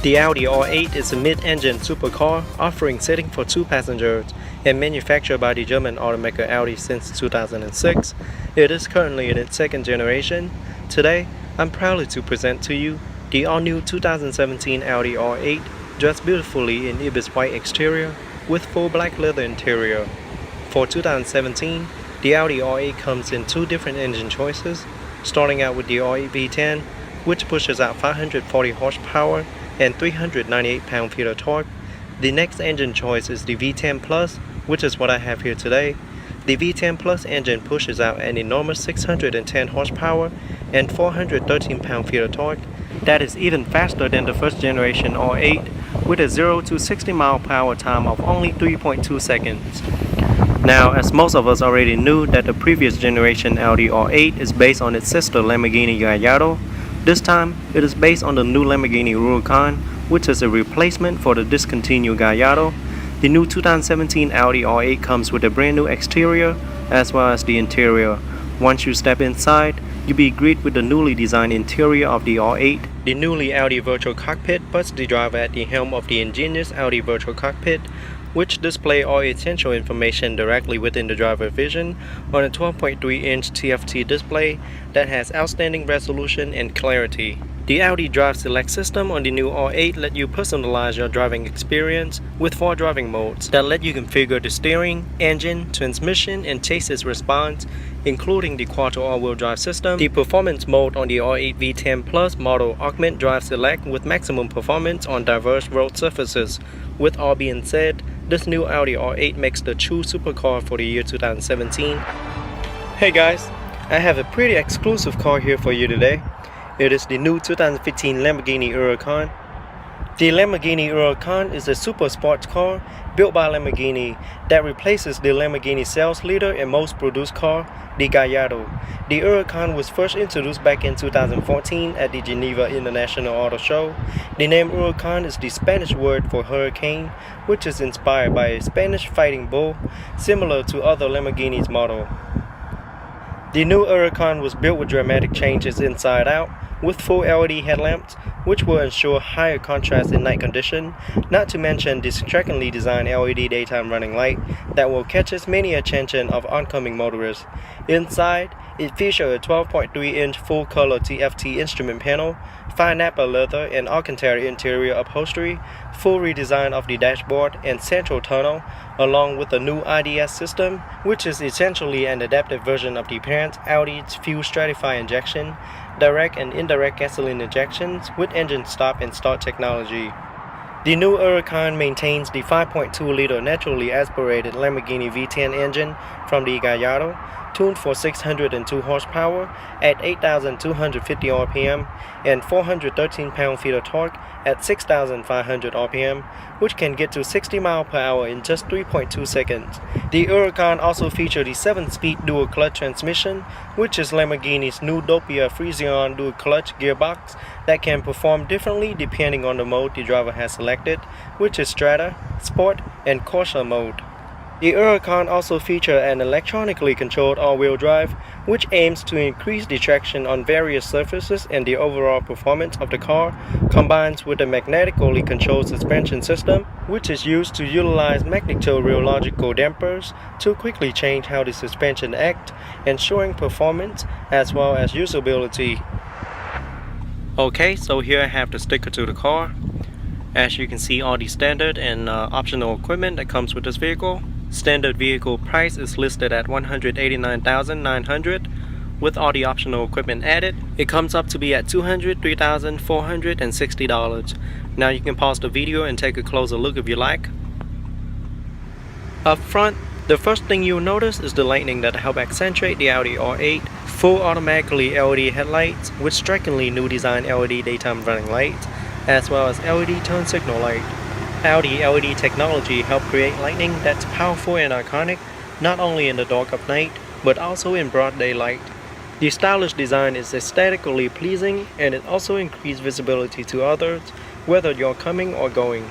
The Audi R8 is a mid-engine supercar offering seating for 2 passengers and manufactured by the German automaker Audi since 2006. It is currently in its second generation. Today, I'm proud to present to you the all-new 2017 Audi R8 dressed beautifully in Ibis white exterior with full black leather interior. For 2017, the Audi R8 comes in 2 different engine choices, starting out with the R8 V10, which pushes out 540 horsepower and 398 pound-feet of torque. The next engine choice is the V10 Plus, which is what I have here today. The V10 Plus engine pushes out an enormous 610 horsepower and 413 pound-feet of torque. That is even faster than the first generation R8, with a 0 to 60 mile per hour time of only 3.2 seconds. Now, as most of us already knew that the previous generation Audi R8 is based on its sister Lamborghini Gallardo, this time it is based on the new Lamborghini Huracan, which is a replacement for the discontinued Gallardo. The new 2017 Audi R8 comes with a brand new exterior as well as the interior. Once you step inside, you'll be greeted with the newly designed interior of the R8. The newly Audi Virtual Cockpit puts the driver at the helm of the ingenious Audi Virtual Cockpit, which display all essential information directly within the driver vision on a 12.3-inch TFT display that has outstanding resolution and clarity. The Audi Drive Select system on the new R8 let you personalize your driving experience with 4 driving modes that let you configure the steering, engine, transmission, and chassis response, including the Quattro all-wheel drive system. The performance mode on the R8 V10 Plus model augment Drive Select with maximum performance on diverse road surfaces. With all being said, this new Audi R8 makes the true supercar for the year 2017. Hey guys, I have a pretty exclusive car here for you today. It is the new 2015 Lamborghini Huracan. The Lamborghini Huracan is a super sports car built by Lamborghini that replaces the Lamborghini sales leader and most produced car, the Gallardo. The Huracan was first introduced back in 2014 at the Geneva International Auto Show. The name Huracan is the Spanish word for hurricane, which is inspired by a Spanish fighting bull, similar to other Lamborghini's model. The new Huracan was built with dramatic changes inside out, with full LED headlamps, which will ensure higher contrast in night condition, not to mention the strikingly designed LED daytime running light that will catch many attention of oncoming motorists. Inside, it features a 12.3-inch full-color TFT instrument panel, fine Napa leather and Alcantara interior upholstery, full redesign of the dashboard and central tunnel, along with a new IDS system, which is essentially an adaptive version of the parent Audi's fuel stratify injection, direct and indirect gasoline injections with engine stop and start technology. The new Huracan maintains the 5.2-liter naturally aspirated Lamborghini V10 engine from the Gallardo, tuned for 602 horsepower at 8,250 RPM and 413 pound-feet of torque at 6,500 RPM, which can get to 60 miles per hour in just 3.2 seconds. The Huracan also features the 7-speed dual-clutch transmission, which is Lamborghini's new Doppia Frisian dual-clutch gearbox that can perform differently depending on the mode the driver has selected, which is Strata, Sport, and Corsa mode. The Huracan also features an electronically controlled all-wheel drive, which aims to increase the traction on various surfaces and the overall performance of the car, combines with a magnetically controlled suspension system, which is used to utilize magnetoreological dampers to quickly change how the suspension acts, ensuring performance as well as usability. Okay, so here I have the sticker to the car. As you can see, all the standard and optional equipment that comes with this vehicle. Standard vehicle price is listed at $189,900. With all the optional equipment added, it comes up to be at $203,460. Now you can pause the video and take a closer look if you like. Up front, the first thing you'll notice is the lighting that help accentuate the Audi R8. Full automatically LED headlights with strikingly new design LED daytime running lights, as well as LED turn signal light. Audi LED technology helps create lighting that's powerful and iconic, not only in the dark of night, but also in broad daylight. The stylish design is aesthetically pleasing, and it also increases visibility to others, whether you're coming or going.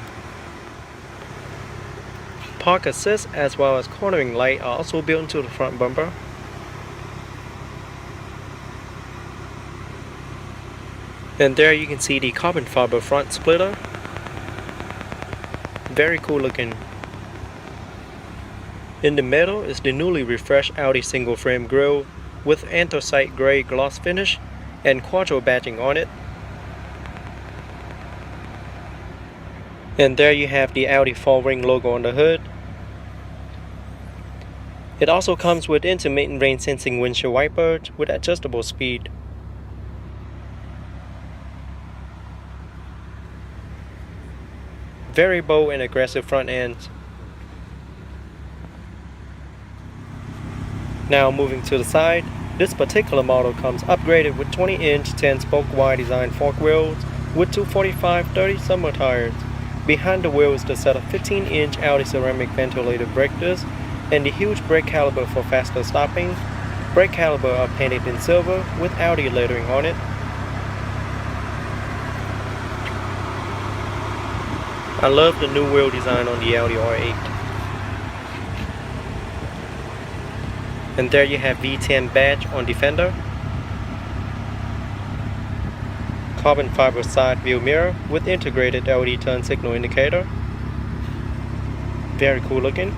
Park assist as well as cornering light are also built into the front bumper. And there you can see the carbon fiber front splitter. Very cool looking. In the middle is the newly refreshed Audi single frame grille with anthracite gray gloss finish and quattro badging on it. And there you have the Audi 4-ring logo on the hood. It also comes with intermittent rain sensing windshield wipers with adjustable speed. Very bold and aggressive front ends. Now moving to the side, this particular model comes upgraded with 20-inch 10-spoke wide design fork wheels with 245/30 summer tires. Behind the wheel is the set of 15-inch Audi ceramic ventilated brake discs and the huge brake caliper for faster stopping. Brake caliper are painted in silver with Audi lettering on it. I love the new wheel design on the Audi R8. And there you have V10 badge on the fender. Carbon fiber side view mirror with integrated LED turn signal indicator. Very cool looking.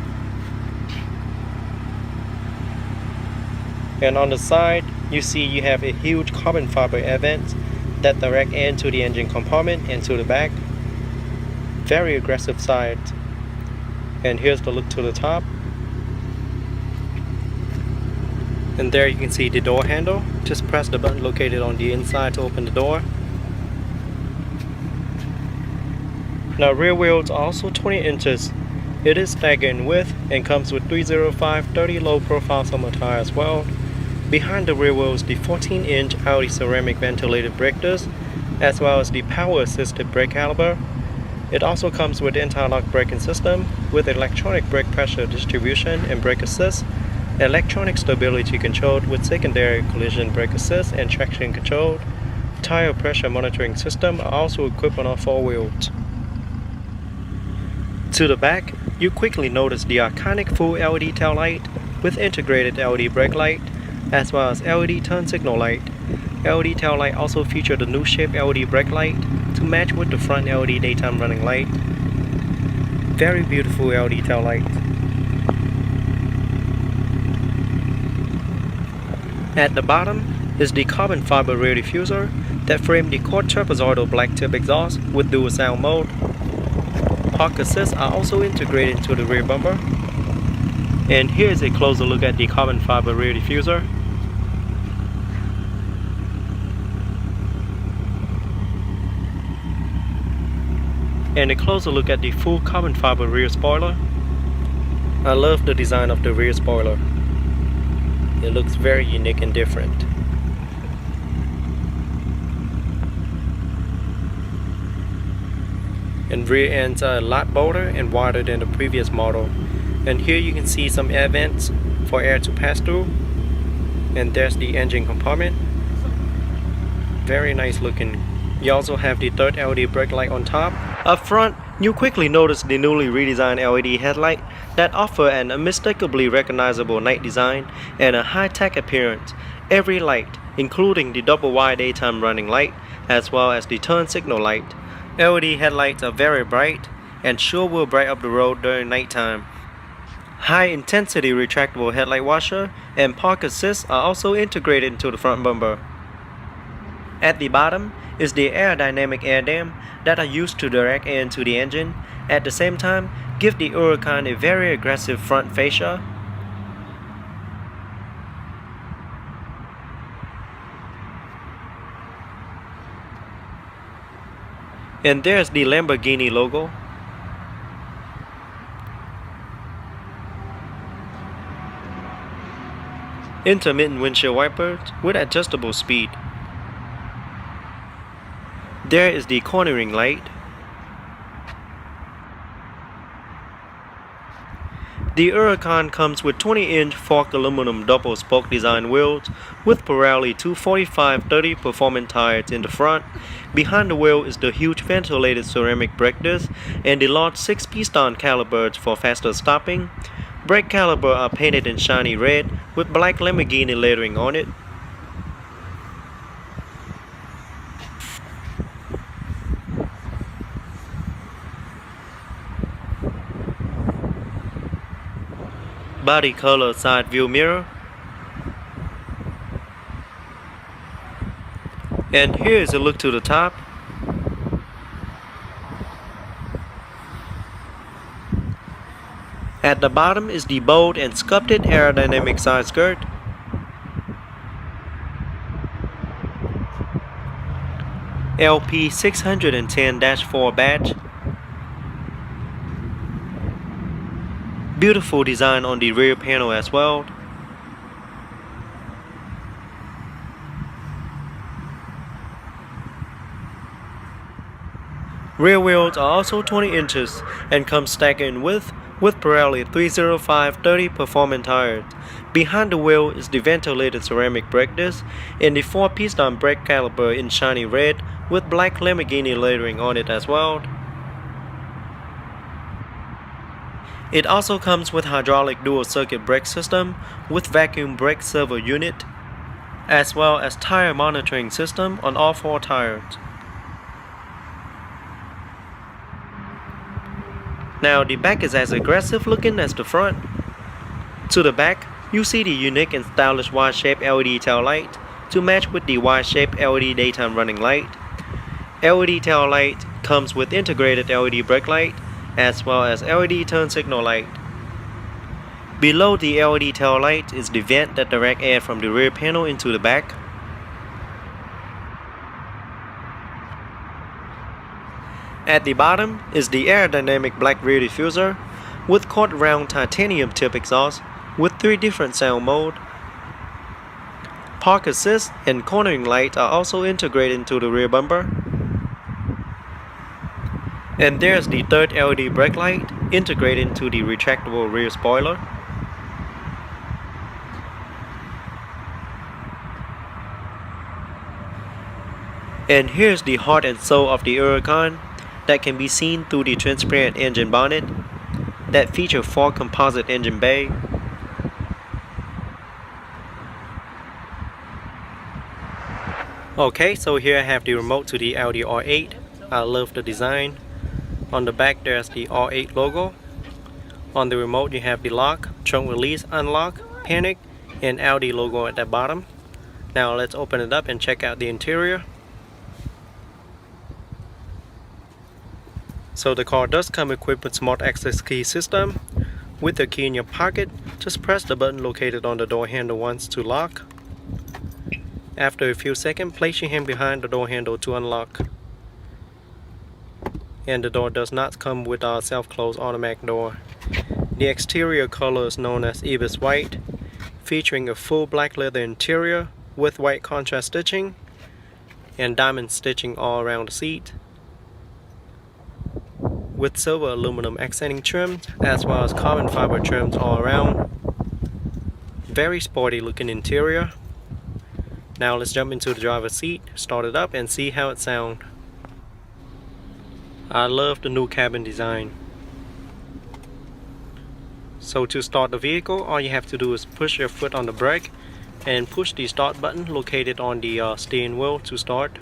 And on the side, you see you have a huge carbon fiber air vents that direct air into the engine compartment and to the back. Very aggressive sides. And here's the look to the top. And there you can see the door handle. Just press the button located on the inside to open the door. Now rear wheels are also 20 inches. It is staggered in width and comes with 305/30 low profile summer tire as well. Behind the rear wheels the 14-inch Audi ceramic ventilated brake disc as well as the power assisted brake caliper. It also comes with the anti-lock braking system with electronic brake pressure distribution and brake assist, electronic stability control with secondary collision brake assist and traction control. Tire pressure monitoring system are also equipped on all four wheels. To the back, you quickly notice the iconic full LED tail light with integrated LED brake light as well as LED turn signal light. LED tail light also featured the new shape LED brake light to match with the front LED daytime running light. Very beautiful LED tail light. At the bottom is the carbon fiber rear diffuser that framed the quad trapezoidal black tip exhaust with dual sound mode. Park assists are also integrated into the rear bumper. And here's a closer look at the carbon fiber rear diffuser. And a closer look at the full carbon fiber rear spoiler. I love the design of the rear spoiler. It looks very unique and different. And rear ends are a lot bolder and wider than the previous model. And here you can see some air vents for air to pass through. And there's the engine compartment. Very nice looking. You also have the third LED brake light on top. Up front, you quickly notice the newly redesigned LED headlight that offer an unmistakably recognizable night design and a high-tech appearance. Every light, including the double wide daytime running light as well as the turn signal light. LED headlights are very bright and sure will bright up the road during nighttime. High-intensity retractable headlight washer and park assist are also integrated into the front bumper. At the bottom is the aerodynamic air dam that are used to direct air into the engine. At the same time, give the Huracan a very aggressive front fascia. And there's the Lamborghini logo. Intermittent windshield wipers with adjustable speed. There is the cornering light. The Huracan comes with 20-inch forked aluminum double spoke design wheels with Pirelli 245/30 performance tires in the front. Behind the wheel is the huge ventilated ceramic brake disc and the large 6-piston calipers for faster stopping. Brake calipers are painted in shiny red with black Lamborghini lettering on it. body color side view mirror. And here is a look to the top. At the bottom is the bold and sculpted aerodynamic side skirt. LP610-4 badge. Beautiful design on the rear panel as well. Rear wheels are also 20 inches and come stacked in width with Pirelli 305/30 performance tires. Behind the wheel is the ventilated ceramic brake disc and the 4-piston brake caliper in shiny red with black Lamborghini lettering on it as well. It also comes with hydraulic dual circuit brake system with vacuum brake servo unit, as well as tire monitoring system on all 4 tires. Now the back is as aggressive looking as the front. To the back, you see the unique and stylish Y-shaped LED tail light to match with the Y-shaped LED daytime running light. LED tail light comes with integrated LED brake light as well as LED turn signal light. Below the LED tail light is the vent that directs air from the rear panel into the back. At the bottom is the aerodynamic black rear diffuser with quad round titanium tip exhaust with 3 different sound modes. Park assist and cornering light are also integrated into the rear bumper. And there's the third LED brake light integrated into the retractable rear spoiler. And here's the heart and soul of the Huracan that can be seen through the transparent engine bonnet that feature 4 composite engine bay. Okay, so here I have the remote to the Audi R8. I love the design. On the back there's the R8 logo. On the remote you have the lock, trunk release, unlock, panic, and Audi logo at the bottom. Now let's open it up and check out the interior. So the car does come equipped with smart access key system. With the key in your pocket, just press the button located on the door handle once to lock. After a few seconds, place your hand behind the door handle to unlock. And the door does not come with a self-close automatic door. The exterior color is known as Ibis White, featuring a full black leather interior with white contrast stitching and diamond stitching all around the seat, with silver aluminum accenting trims as well as carbon fiber trims all around. Very sporty looking interior. Now let's jump into the driver's seat, start it up and see how it sounds. I love the new cabin design. So to start the vehicle, all you have to do is push your foot on the brake and push the start button located on the steering wheel to start.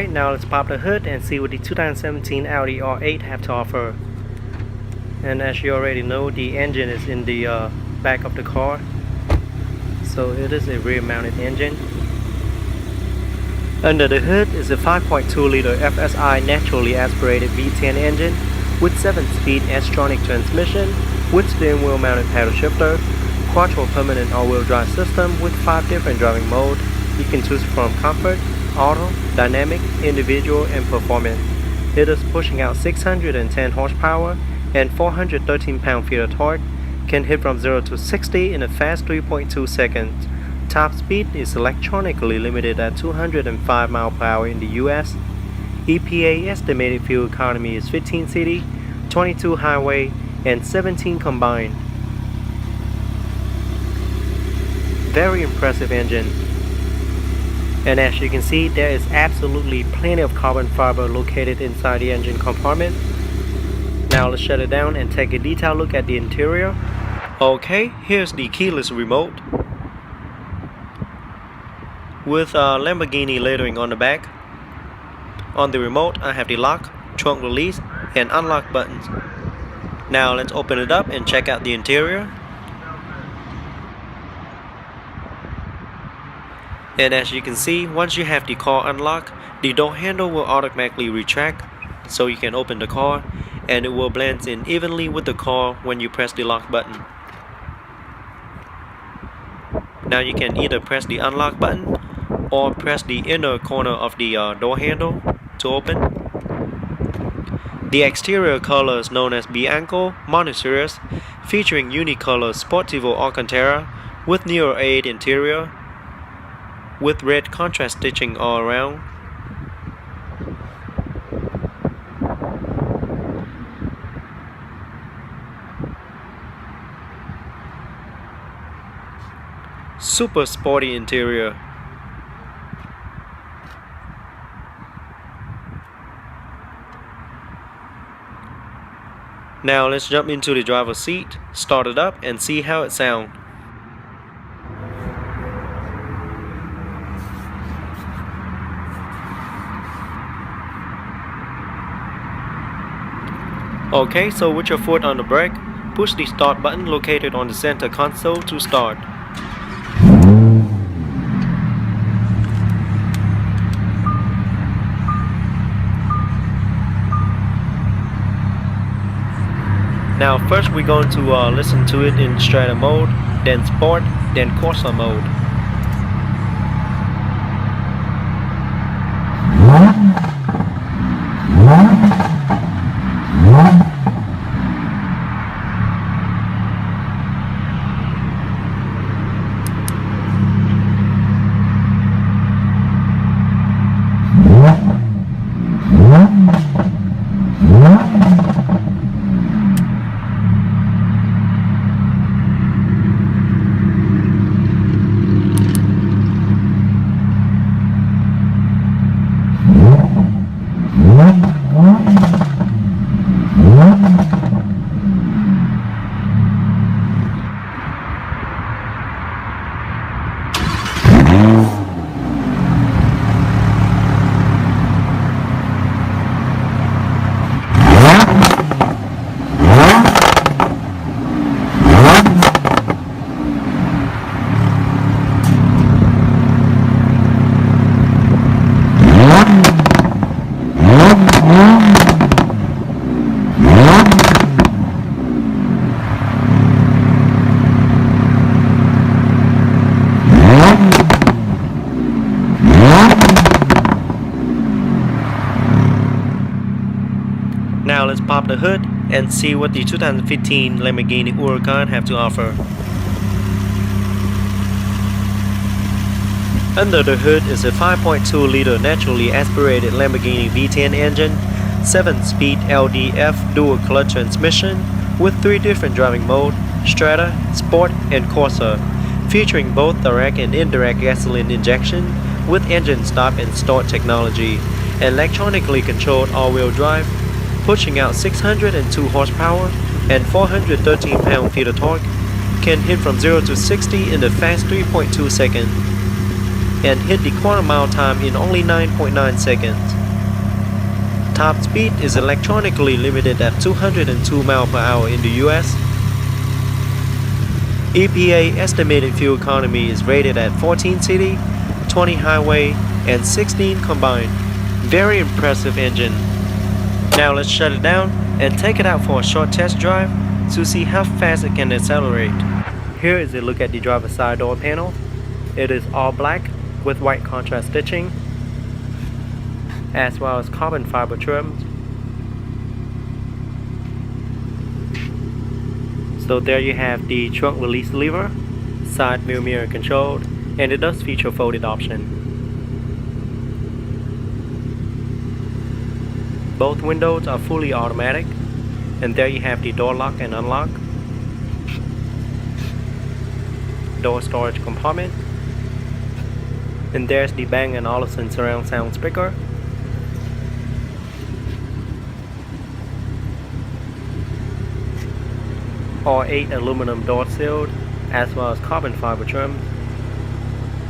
Alright, now let's pop the hood and see what the 2017 Audi R8 have to offer. And as you already know, the engine is in the back of the car. So it is a rear mounted engine. Under the hood is a 5.2 liter FSI naturally aspirated V10 engine with 7-speed S-tronic transmission with steering wheel mounted paddle shifter, quattro permanent all-wheel drive system with 5 different driving modes. You can choose from comfort, auto, dynamic, individual, and performance. It is pushing out 610 horsepower and 413 pound-feet of torque. Can hit from 0 to 60 in a fast 3.2 seconds. Top speed is electronically limited at 205 miles per hour in the US. EPA estimated fuel economy is 15 city, 22 highway, and 17 combined. Very impressive engine. And as you can see, there is absolutely plenty of carbon fiber located inside the engine compartment. Now let's shut it down and take a detailed look at the interior. Okay, here's the keyless remote with Lamborghini lettering on the back. On the remote, I have the lock, trunk release, and unlock buttons. Now let's open it up and check out the interior. And as you can see, once you have the car unlocked, the door handle will automatically retract, so you can open the car and it will blend in evenly with the car when you press the lock button. Now you can either press the unlock button or press the inner corner of the door handle to open. The exterior color is known as Bianco Monoceros, featuring unicolor Sportivo Alcantara with Neo 8 interior with red contrast stitching all around. Super sporty interior. Now let's jump into the driver's seat, start it up, and see how it sounds. Okay, so with your foot on the brake, push the start button located on the center console to start. Now first we're going to listen to it in Strata mode, then Sport, then Corsa mode. Now let's pop the hood and see what the 2015 Lamborghini Huracan have to offer. Under the hood is a 5.2 liter naturally aspirated Lamborghini V10 engine, 7-speed LDF dual clutch transmission with 3 different driving modes, Strata, Sport, and Corsa, featuring both direct and indirect gasoline injection with engine stop and start technology, electronically controlled all-wheel drive, pushing out 602 horsepower and 413 pound-feet of torque, can hit from 0 to 60 in a fast 3.2 seconds. and hit the quarter mile time in only 9.9 seconds. Top speed is electronically limited at 202 miles per hour in the US. EPA estimated fuel economy is rated at 14 city, 20 highway, and 16 combined. Very impressive engine. Now let's shut it down and take it out for a short test drive to see how fast it can accelerate. Here is a look at the driver's side door panel. It is all black with white contrast stitching, as well as carbon fiber trims. So there you have the trunk release lever, side view mirror controlled, and it does feature folded option. Both windows are fully automatic, and there you have the door lock and unlock, door storage compartment, and there's the Bang & Olufsen surround sound speaker. All 8 aluminum door sealed, as well as carbon fiber trim.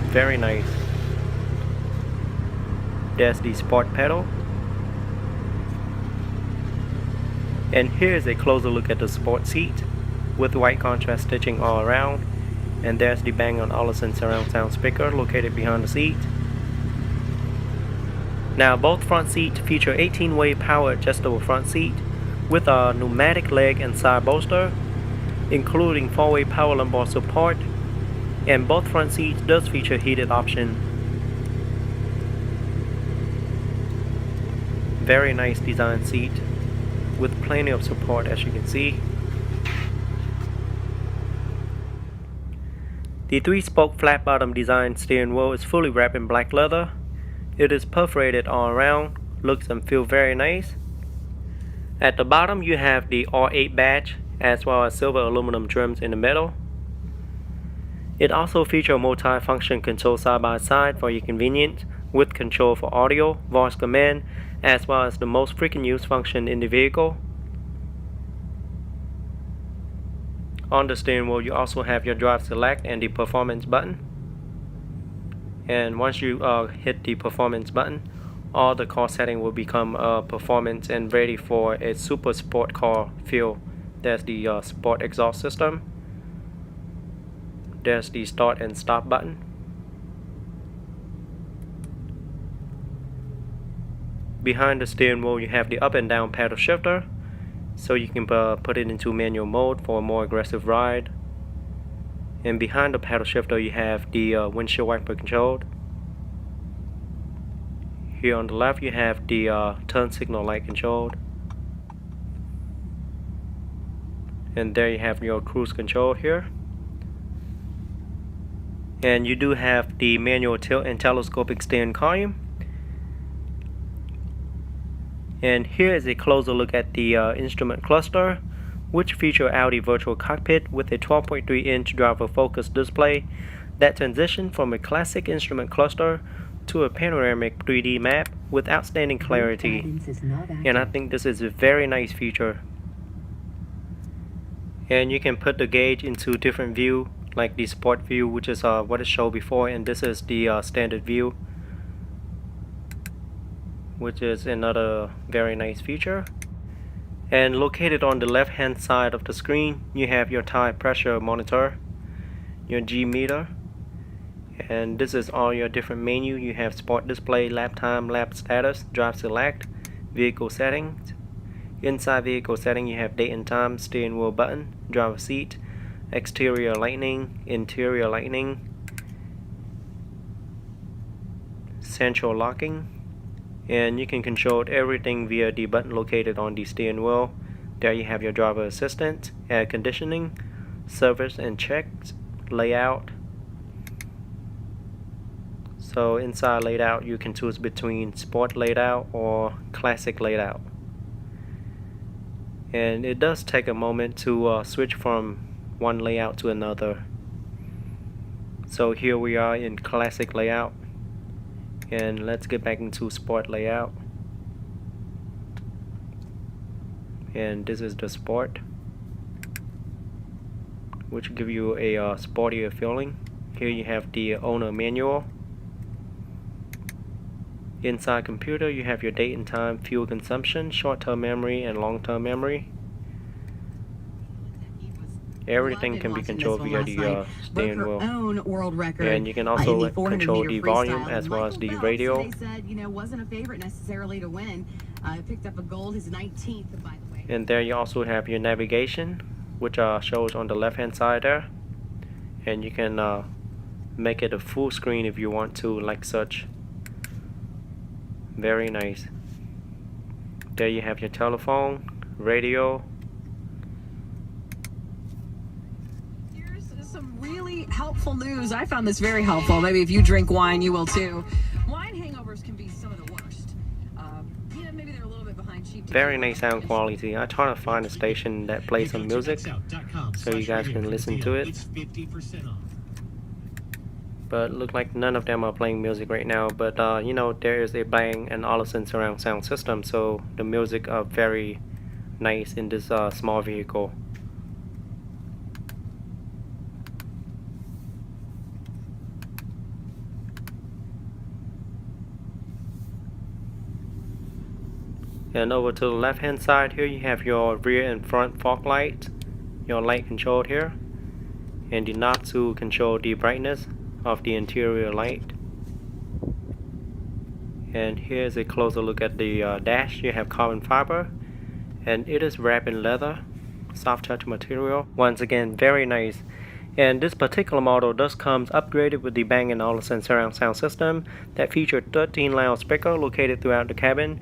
Very nice. There's the sport pedal. And here's a closer look at the sport seat with white contrast stitching all around. And there's the Bang & Olufsen surround sound speaker located behind the seat. Now both front seats feature 18-way power adjustable front seat with a pneumatic leg and side bolster, including 4-way power lumbar support, and both front seats does feature heated option. Very nice design seat with plenty of support, as you can see. The 3-spoke flat bottom design steering wheel is fully wrapped in black leather. It is perforated all around, looks and feels very nice. At the bottom you have the R8 badge, as well as silver aluminum trims in the middle. It also features multi-function control side by side for your convenience, with control for audio, voice command, as well as the most frequent used function in the vehicle. On the steering wheel you also have your drive select and the performance button. And once you hit the performance button, all the car settings will become performance and ready for a super sport car feel. There's the sport exhaust system. There's the start and stop button. Behind the steering wheel you have the up and down paddle shifter, so you can put it into manual mode for a more aggressive ride. And behind the paddle shifter you have the windshield wiper control. Here on the left you have the turn signal light control. And there you have your cruise control here. And you do have the manual tilt and telescopic steering column. And here is a closer look at the instrument cluster, which feature Audi virtual cockpit with a 12.3-inch driver focus display that transitioned from a classic instrument cluster to a panoramic 3D map with outstanding clarity. And I think this is a very nice feature. And you can put the gauge into different view, like the sport view, which is what it showed before, and this is the standard view, which is another very nice feature. And located on the left hand side of the screen you have your tire pressure monitor, your G meter, and this is all your different menu. You have sport display, lap time, lap status, drive select, vehicle settings. Inside vehicle setting you have date and time, steering wheel button, driver seat, exterior lighting, interior lighting, central locking, and you can control everything via the button located on the steering wheel. There you have your driver assistant, air conditioning, service and checks, layout. So inside layout you can choose between sport layout or classic layout. And it does take a moment to switch from one layout to another. So here we are in classic layout, and let's get back into sport layout. And this is the sport, which give you a sportier feeling. Here you have the owner manual, Inside computer, you have your date and time, fuel consumption, short-term memory, and long-term memory. Everything can be controlled via the steering wheel. And you can also control the volume as well as the radio. Wasn't a favorite necessarily to win. Picked up a gold, his 19th, by the way. And there you also have your navigation, which shows on the left-hand side there. And you can make it a full screen if you want to, like such. Very nice. There you have your telephone, radio. Here's some really helpful news. I found this very helpful. Maybe if you drink wine, you will too. Wine hangovers can be some of the worst. Maybe they're a little bit behind cheap. Very nice sound quality. I try to find a station that plays some music so you guys can listen to it. But look like none of them are playing music right now. But you know, there is a Bang & Olufsen surround sound system, so the music are very nice in this small vehicle. And over to the left hand side here, you have your rear and front fog light, your light control here, and the knob to control the brightness of the interior light. And here's a closer look at the dash. You have carbon fiber, and it is wrapped in leather, soft touch material. Once again, very nice. And this particular model does comes upgraded with the Bang & Olufsen surround sound system that featured 13 loudspeakers located throughout the cabin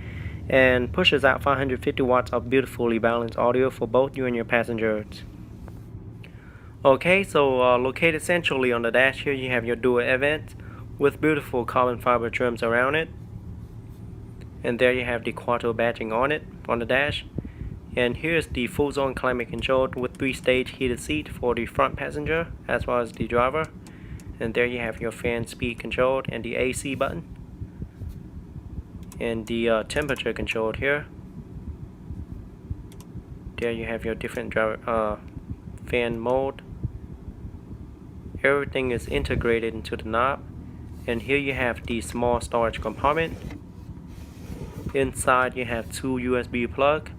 and pushes out 550 watts of beautifully balanced audio for both you and your passengers. Okay, so located centrally on the dash here, you have your dual event with beautiful carbon fiber trims around it. And there you have the Quarto badging on it, on the dash. And here's the full zone climate control with 3-stage heated seat for the front passenger as well as the driver. And there you have your fan speed control and the AC button. And the temperature control here. There you have your different driver, fan mode. Everything is integrated into the knob. And here you have the small storage compartment. Inside you have 2 USB plug,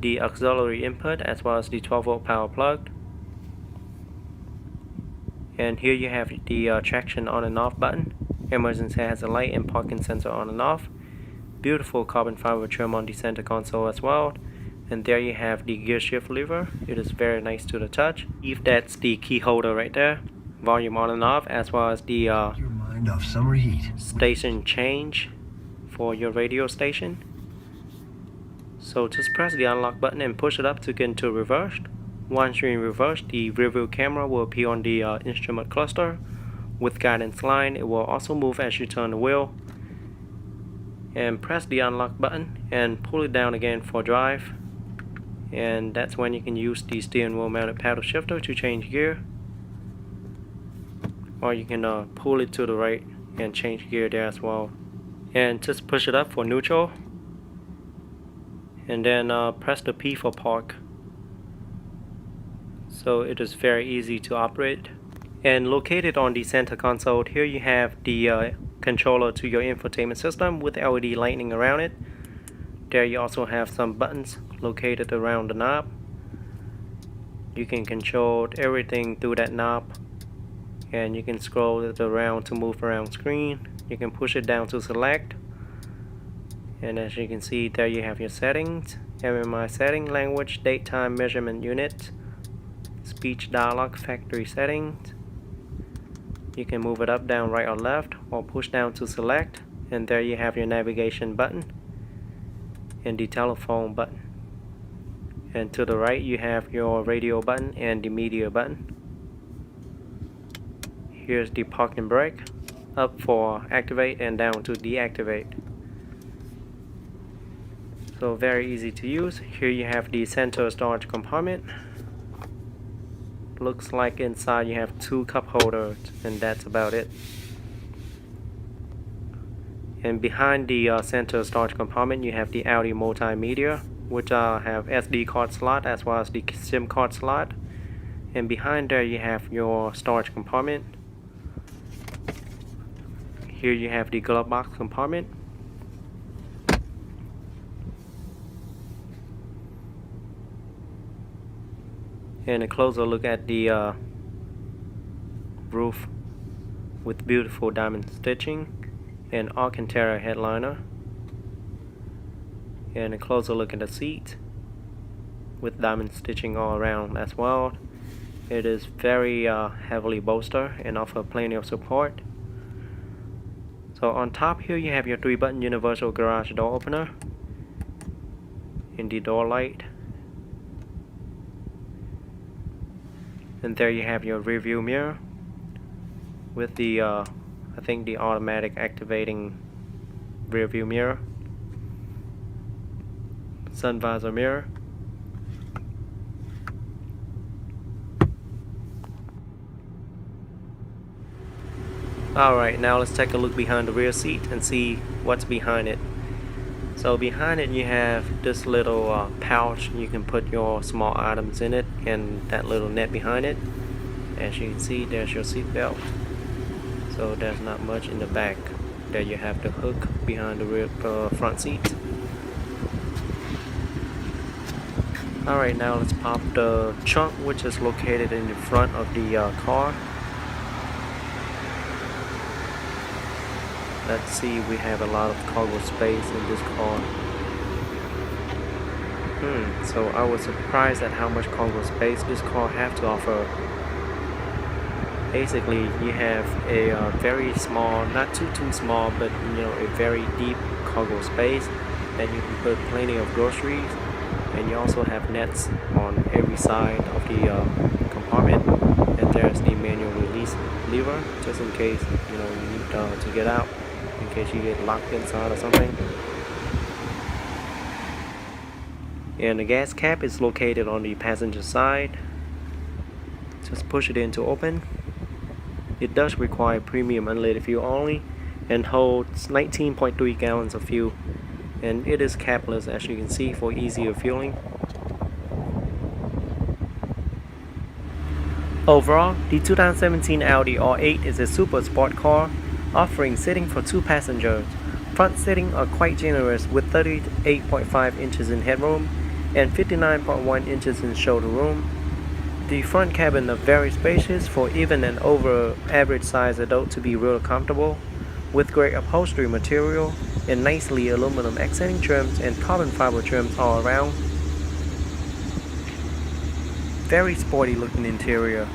the auxiliary input as well as the 12-volt power plug. And here you have the traction on and off button, emergency hazard light, and parking sensor on and off. Beautiful carbon fiber trim on the center console as well. And there you have the gear shift lever. It is very nice to the touch. If that's the key holder right there. Volume on and off, as well as the your mind off summer heat. Station change for your radio station. So just press the unlock button and push it up to get into reverse. Once you're in reverse, the rear view camera will appear on the instrument cluster. With guidance line, it will also move as you turn the wheel. And press the unlock button and pull it down again for drive. And that's when you can use the steering wheel mounted paddle shifter to change gear. Or you can pull it to the right and change gear there as well. And just push it up for neutral. And then press the P for park. So it is very easy to operate. And located on the center console, here you have the controller to your infotainment system with LED lighting around it. There you also have some buttons located around the knob. You can control everything through that knob. And you can scroll it around to move around screen. You can push it down to select. And as you can see, there you have your settings. MMI setting, language, date, time, measurement unit, speech, dialogue, factory settings. You can move it up, down, right, or left, or push down to select. And there you have your navigation button and the telephone button. And to the right you have your radio button and the media button. Here's the park and brake, up for activate and down to deactivate. So very easy to use. Here you have the center storage compartment. Looks like inside you have 2 cup holders, and that's about it. And behind the center storage compartment you have the AUDI multimedia, which have SD card slot as well as the SIM card slot. And behind there you have your storage compartment. Here you have the glove box compartment And a closer look at the roof with beautiful diamond stitching and Alcantara headliner. And a closer look at the seat with diamond stitching all around as well. It is very heavily bolstered and offer plenty of support. So on top here you have your 3-button universal garage door opener and the door light. And there you have your rear view mirror with the I think the automatic activating rear view mirror, sun visor mirror. Alright, now let's take a look behind the rear seat and see what's behind it. So behind it you have this little pouch. You can put your small items in it, and that little net behind it. As you can see, there's your seat belt. So there's not much in the back. There you have the hook behind the rear front seat. Alright, now let's pop the trunk, which is located in the front of the car. Let's see, we have a lot of cargo space in this car. So I was surprised at how much cargo space this car have to offer. Basically, you have a very small, not too small, but you know, a very deep cargo space that you can put plenty of groceries. And you also have nets on every side of the compartment. And there's the manual release lever, just in case you know you need to get out, in case you get locked inside or something. And the gas cap is located on the passenger side. Just push it in to open. It does require premium unleaded fuel only and holds 19.3 gallons of fuel. And it is capless, as you can see, for easier fueling. Overall, the 2017 Audi R8 is a super sport car, offering seating for 2 passengers. Front seating are quite generous with 38.5 inches in headroom and 59.1 inches in shoulder room. The front cabin are very spacious for even an over average size adult to be real comfortable, with great upholstery material and nicely aluminum accenting trims and carbon fiber trims all around. Very sporty looking interior.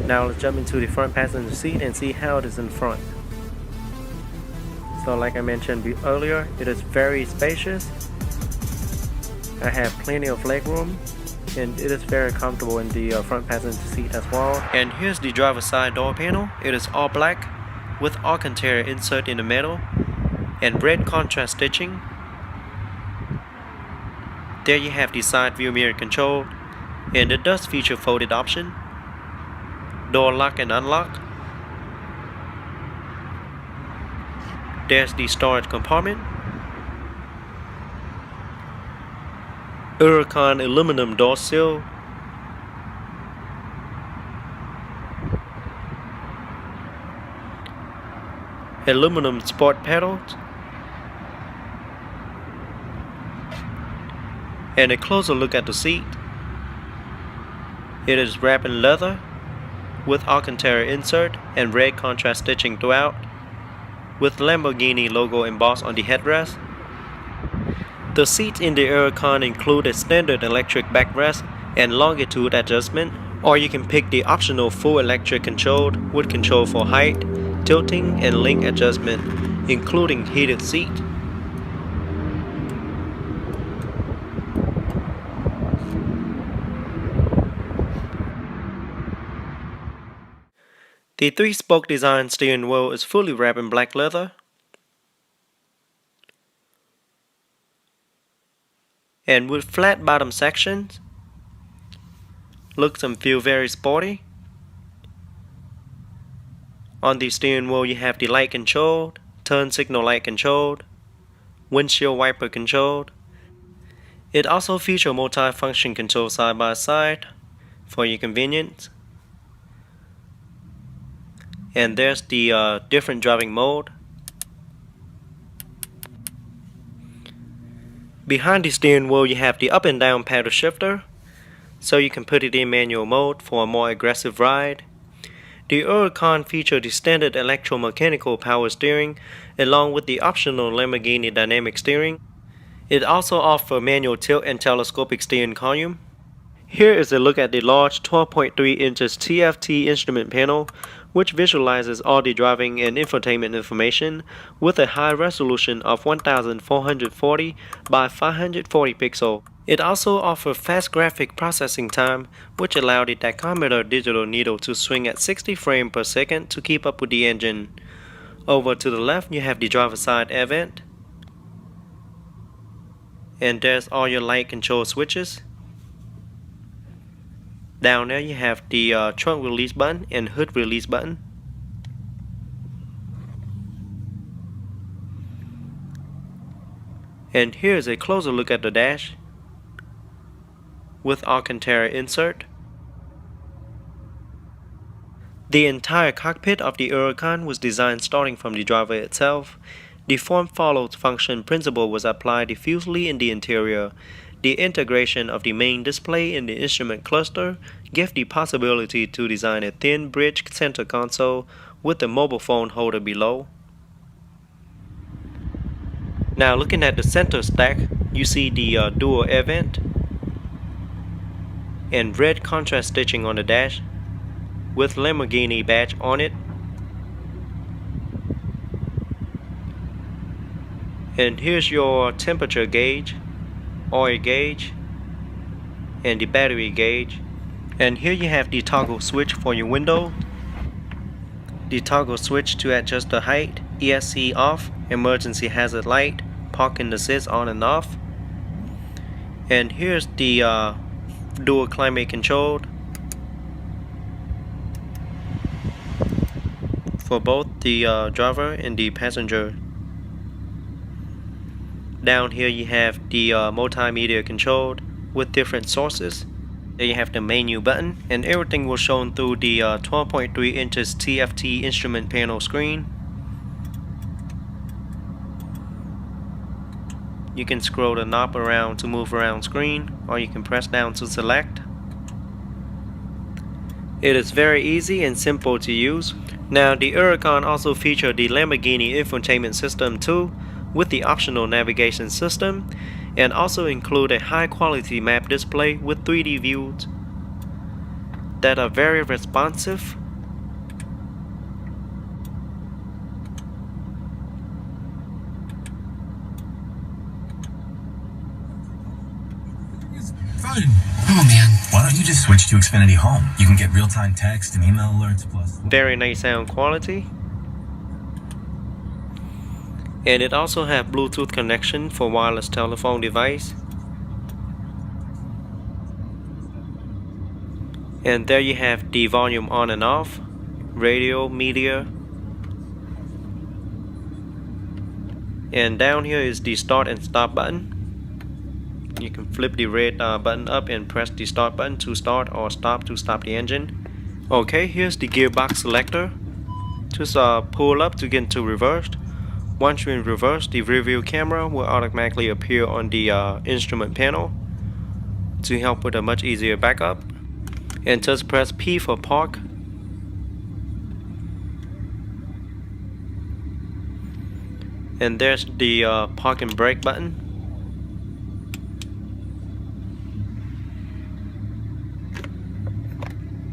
Now let's jump into the front passenger seat and see how it is in front. So like I mentioned earlier, it is very spacious. I have plenty of legroom, and it is very comfortable in the front passenger seat as well. And here's the driver's side door panel. It is all black with Alcantara insert in the middle and red contrast stitching. There you have the side view mirror control, and it does feature folded option, door lock and unlock. There's the storage compartment, Huracan aluminum door sill, aluminum sport pedals, and a closer look at the seat. It is wrapped in leather with Alcantara insert and red contrast stitching throughout, with Lamborghini logo embossed on the headrest. The seats in the Huracan include a standard electric backrest and longitude adjustment, or you can pick the optional full electric controlled with control for height, tilting, and link adjustment, including heated seat. The 3-spoke design steering wheel is fully wrapped in black leather. And with flat bottom sections, looks and feel very sporty. On the steering wheel you have the light controlled, turn signal light controlled, windshield wiper controlled. It also features multi-function control side by side for your convenience. And there's the different driving mode. Behind the steering wheel you have the up and down paddle shifter, so you can put it in manual mode for a more aggressive ride. The Huracan features the standard electromechanical power steering along with the optional Lamborghini dynamic steering. It also offers manual tilt and telescopic steering column. Here is a look at the large 12.3 inches TFT instrument panel, which visualizes all the driving and infotainment information with a high resolution of 1440 by 540 pixels. It also offers fast graphic processing time, which allows the tachometer digital needle to swing at 60 frames per second to keep up with the engine. Over to the left you have the driver's side air vent, and there's all your light control switches. Down there you have the trunk release button and hood release button. And here's a closer look at the dash with Alcantara insert. The entire cockpit of the Huracan was designed starting from the driver itself. The form-follows function principle was applied diffusely in the interior. The integration of the main display in the instrument cluster gave the possibility to design a thin bridge center console with the mobile phone holder below. Now looking at the center stack, you see the dual air vent and red contrast stitching on the dash with Lamborghini badge on it. And here's your temperature gauge, oil gauge, and the battery gauge. And here you have the toggle switch for your window, the toggle switch to adjust the height, ESC off, emergency hazard light, parking assist on and off. And here's the dual climate control for both the driver and the passenger. Down here you have the multimedia control with different sources. There you have the menu button, and everything was shown through the 12.3 inches TFT instrument panel screen. You can scroll the knob around to move around screen, or you can press down to select. It is very easy and simple to use. Now the Huracan also features the Lamborghini infotainment system too, with the optional navigation system, and also include a high quality map display with 3D views that are very responsive. Fun. Oh man, why don't you just switch to Xfinity Home? You can get real-time text and email alerts plus... Very nice sound quality. And it also has Bluetooth connection for wireless telephone device. And there you have the volume on and off, radio, media. And down here is the start and stop button. You can flip the red button up and press the start button to start, or stop to stop the engine. Okay, here's the gearbox selector. Just pull up to get into reverse. Once you're in reverse, the rear view camera will automatically appear on the instrument panel to help with a much easier backup. And just press P for park. And there's the park and brake button.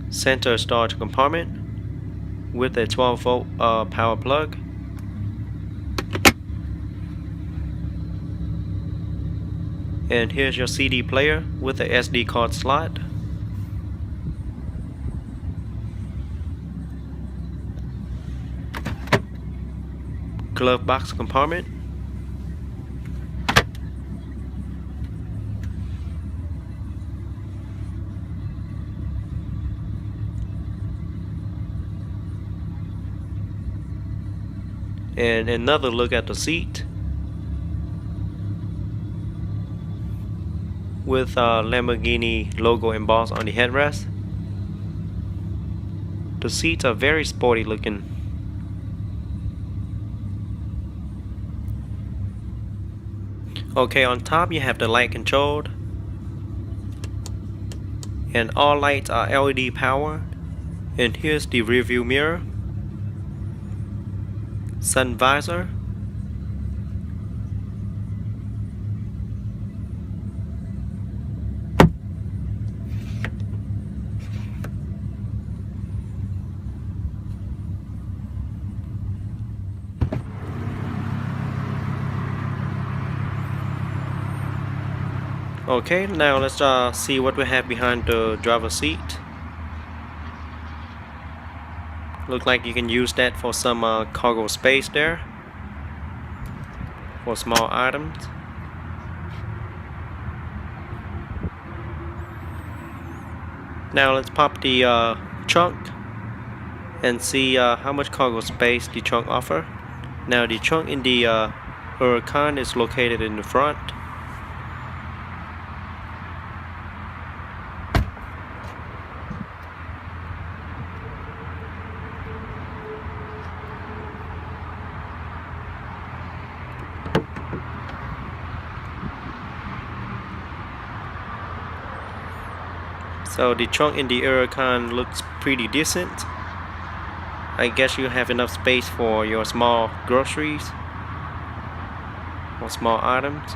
Center storage compartment with a 12-volt power plug. And here's your CD player with a SD card slot. Glove box compartment. And another look at the seat with Lamborghini logo embossed on the headrest. The seats are very sporty looking. Okay, on top you have the light controlled, and all lights are LED powered. And here's the rear view mirror, sun visor, Okay, now let's see what we have behind the driver's seat. Look like you can use that for some cargo space there, for small items. Now let's pop the trunk and see how much cargo space the trunk offers. Now the trunk in the Huracan is located in the front. So the trunk in the Huracan looks pretty decent. I guess you have enough space for your small groceries or small items.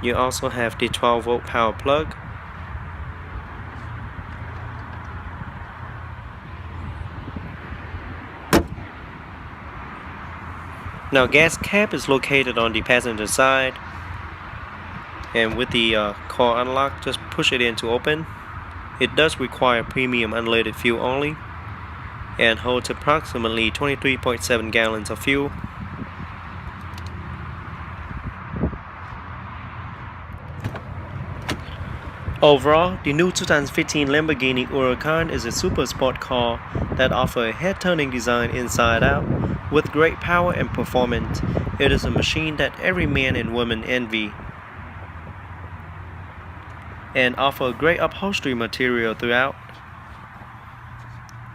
You also have the 12-volt power plug. Now gas cap is located on the passenger side, and with the car unlock, just push it in to open. It does require premium unleaded fuel only and holds approximately 23.7 gallons of fuel. Overall, the new 2015 Lamborghini Huracan is a super sport car that offers a head-turning design inside out. With great power and performance, it is a machine that every man and woman envy, and offers great upholstery material throughout.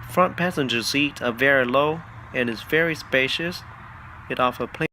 Front passenger seats are very low and is very spacious. It offers plenty